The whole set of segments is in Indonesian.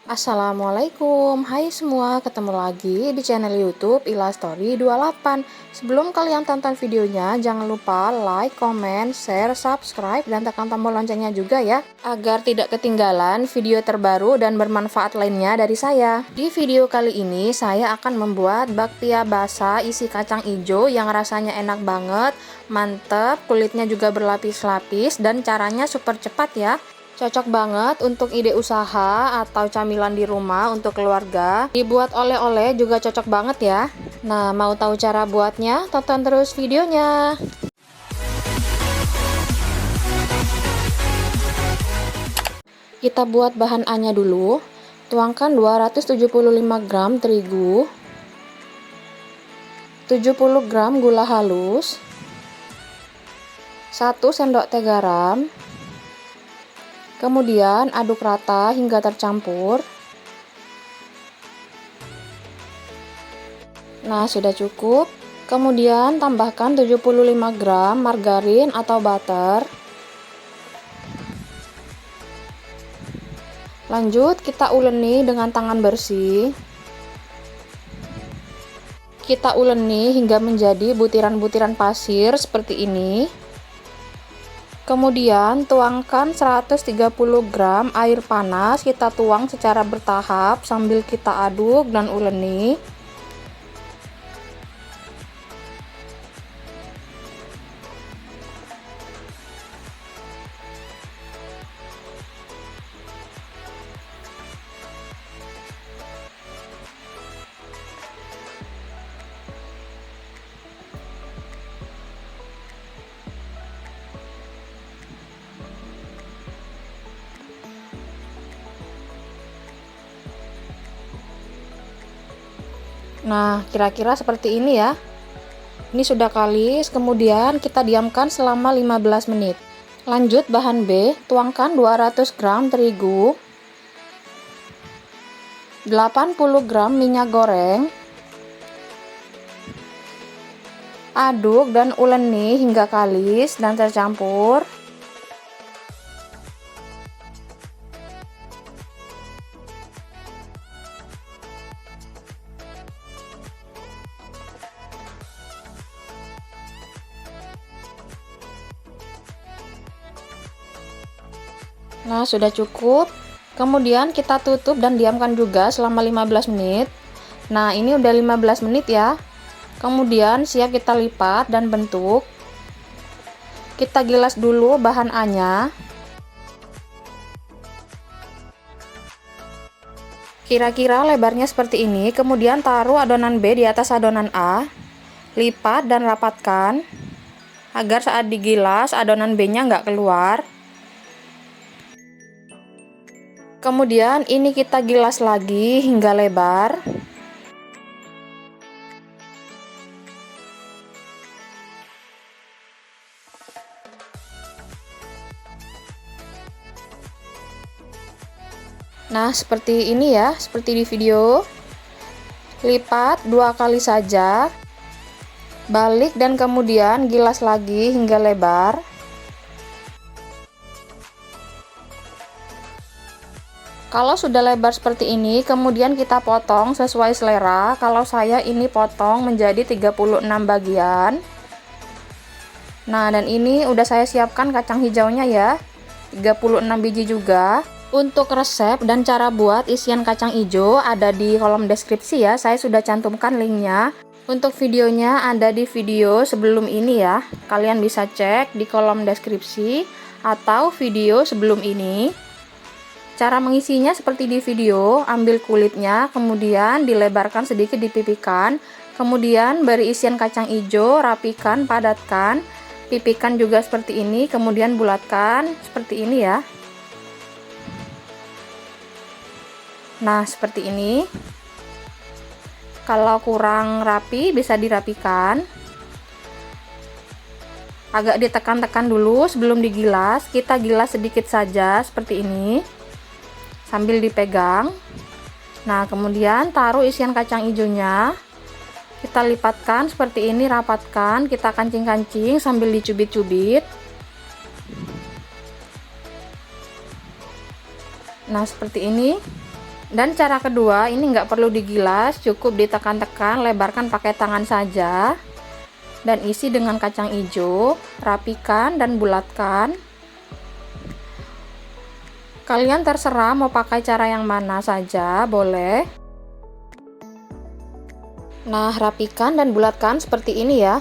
Assalamualaikum, hai semua, ketemu lagi di channel YouTube Ilastory 28. Sebelum kalian tonton videonya, jangan lupa like, comment, share, subscribe, dan tekan tombol loncengnya juga ya, agar tidak ketinggalan video terbaru dan bermanfaat lainnya dari saya. Di video kali ini, saya akan membuat bakpia basah isi kacang hijau yang rasanya enak banget, mantep, kulitnya juga berlapis-lapis, dan caranya super cepat ya. Cocok banget untuk ide usaha atau camilan di rumah untuk keluarga. Dibuat oleh-oleh juga cocok banget ya. Nah, mau tahu cara buatnya? Tonton terus videonya. Kita buat bahan A-nya dulu. Tuangkan 275 gram terigu, 70 gram gula halus, 1 sendok teh garam. Kemudian aduk rata hingga tercampur. Nah, sudah cukup. Kemudian tambahkan 75 gram margarin atau butter. Lanjut, kita uleni dengan tangan bersih. Kita uleni hingga menjadi butiran-butiran pasir seperti ini. Kemudian tuangkan 130 gram air panas, kita tuang secara bertahap sambil kita aduk dan uleni. Nah, kira-kira seperti ini ya. Ini sudah kalis, kemudian kita diamkan selama 15 menit. Lanjut bahan B, tuangkan 200 gram terigu, 80 gram minyak goreng. Aduk dan uleni hingga kalis dan tercampur. Nah, sudah cukup. Kemudian kita tutup dan diamkan juga selama 15 menit. Nah, ini udah 15 menit ya. Kemudian siap kita lipat dan bentuk. Kita gilas dulu bahan A-nya. Kira-kira lebarnya seperti ini. Kemudian taruh adonan B di atas adonan A. Lipat dan rapatkan agar saat digilas adonan B-nya nggak keluar. Kemudian ini kita gilas lagi hingga lebar. Nah, seperti ini ya, seperti di video. Lipat 2 kali saja. Balik dan kemudian gilas lagi hingga lebar. Kalau sudah lebar seperti ini, kemudian kita potong sesuai selera. Kalau saya ini potong menjadi 36 bagian. Nah, dan ini udah saya siapkan kacang hijaunya ya. 36 biji juga. Untuk resep dan cara buat isian kacang hijau ada di kolom deskripsi ya. Saya sudah cantumkan linknya. Untuk videonya ada di video sebelum ini ya. Kalian bisa cek di kolom deskripsi atau video sebelum ini. Cara mengisinya seperti di video, ambil kulitnya, kemudian dilebarkan sedikit, dipipikan, kemudian beri isian kacang hijau, rapikan, padatkan, pipikan juga seperti ini, kemudian bulatkan seperti ini ya. Nah, seperti ini. Kalau kurang rapi bisa dirapikan. Agak ditekan-tekan dulu sebelum digilas, kita gilas sedikit saja seperti ini. Sambil dipegang. Nah, kemudian taruh isian kacang hijaunya. Kita lipatkan seperti ini, rapatkan, kita kancing-kancing sambil dicubit-cubit. Nah, seperti ini. Dan cara kedua, ini nggak perlu digilas, cukup ditekan-tekan, lebarkan pakai tangan saja. Dan isi dengan kacang hijau, rapikan dan bulatkan. Kalian terserah mau pakai cara yang mana saja, boleh. Nah, rapikan dan bulatkan seperti ini ya.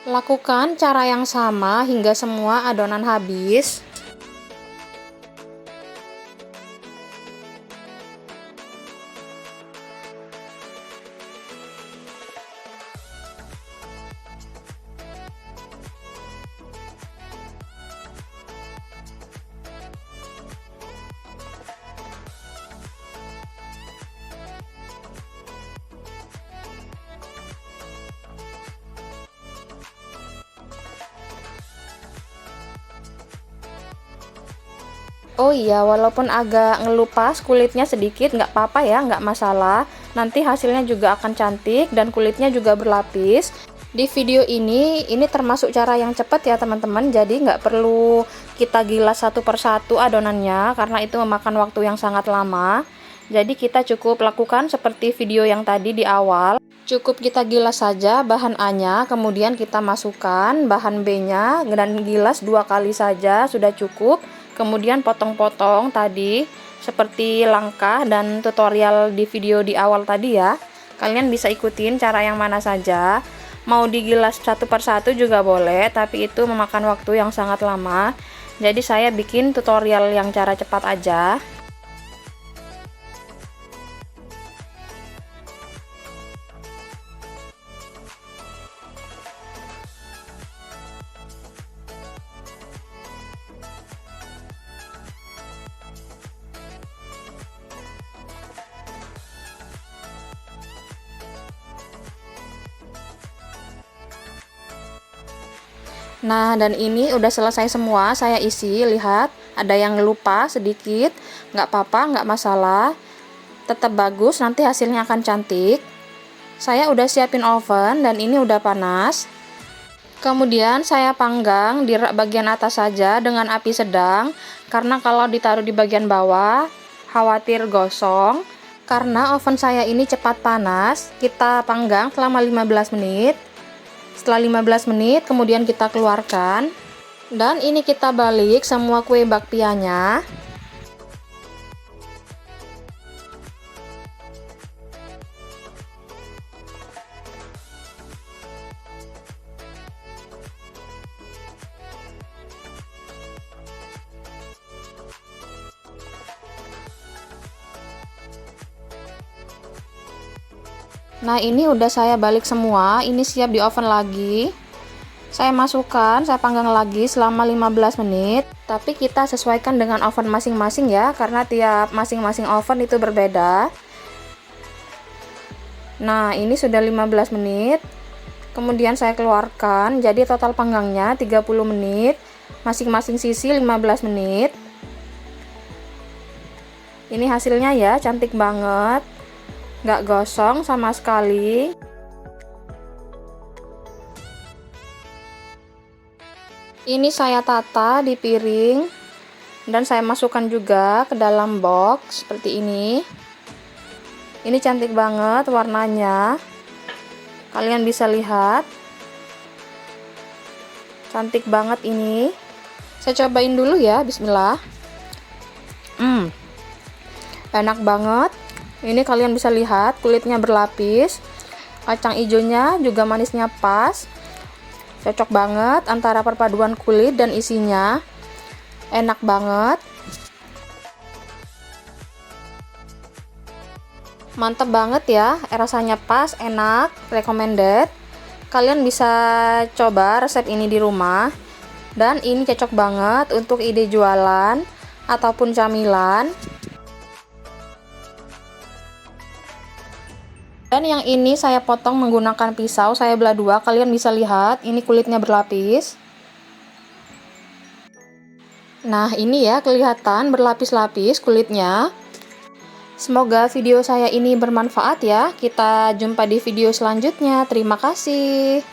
Lakukan cara yang sama hingga semua adonan habis. Oh iya, walaupun agak ngelupas kulitnya sedikit, nggak apa-apa ya, nggak masalah. Nanti hasilnya juga akan cantik dan kulitnya juga berlapis. Di video ini termasuk cara yang cepat ya teman-teman, jadi nggak perlu kita gilas satu persatu adonannya, karena itu memakan waktu yang sangat lama. Jadi kita cukup lakukan seperti video yang tadi di awal. Cukup kita gilas saja bahan A-nya, kemudian kita masukkan bahan B-nya, dan gilas 2 kali saja sudah cukup. Kemudian potong-potong tadi seperti langkah dan tutorial di video di awal tadi ya. Kalian bisa ikutin cara yang mana saja. Mau digilas satu persatu juga boleh, tapi itu memakan waktu yang sangat lama. Jadi saya bikin tutorial yang cara cepat aja. Nah, dan ini udah selesai semua saya isi, lihat ada yang lupa sedikit, nggak apa-apa, nggak masalah, tetap bagus, nanti hasilnya akan cantik. Saya udah siapin oven dan ini udah panas. Kemudian saya panggang di rak bagian atas saja dengan api sedang, karena kalau ditaruh di bagian bawah khawatir gosong. Karena oven saya ini cepat panas, kita panggang selama 15 menit. Setelah 15 menit kemudian kita keluarkan, dan ini kita balik semua kue bakpianya. Nah, ini udah saya balik semua, ini siap di oven lagi. Saya masukkan, saya panggang lagi selama 15 menit. Tapi kita sesuaikan dengan oven masing-masing ya, karena tiap masing-masing oven itu berbeda. Nah, ini sudah 15 menit. Kemudian saya keluarkan, jadi total panggangnya 30 menit. Masing-masing sisi 15 menit. Ini hasilnya ya, cantik banget. Nggak gosong sama sekali. Ini saya tata di piring dan saya masukkan juga ke dalam box seperti ini. Ini cantik banget warnanya, kalian bisa lihat, cantik banget ini. Saya cobain dulu ya, bismillah. Enak banget. Ini kalian bisa lihat kulitnya berlapis, kacang hijaunya juga manisnya pas, cocok banget antara perpaduan kulit dan isinya, enak banget, mantep banget ya, rasanya pas, enak, recommended. Kalian bisa coba resep ini di rumah, dan ini cocok banget untuk ide jualan ataupun camilan. Dan yang ini saya potong menggunakan pisau, saya belah dua, kalian bisa lihat ini kulitnya berlapis. Nah, ini ya kelihatan berlapis-lapis kulitnya. Semoga video saya ini bermanfaat ya. Kita jumpa di video selanjutnya. Terima kasih.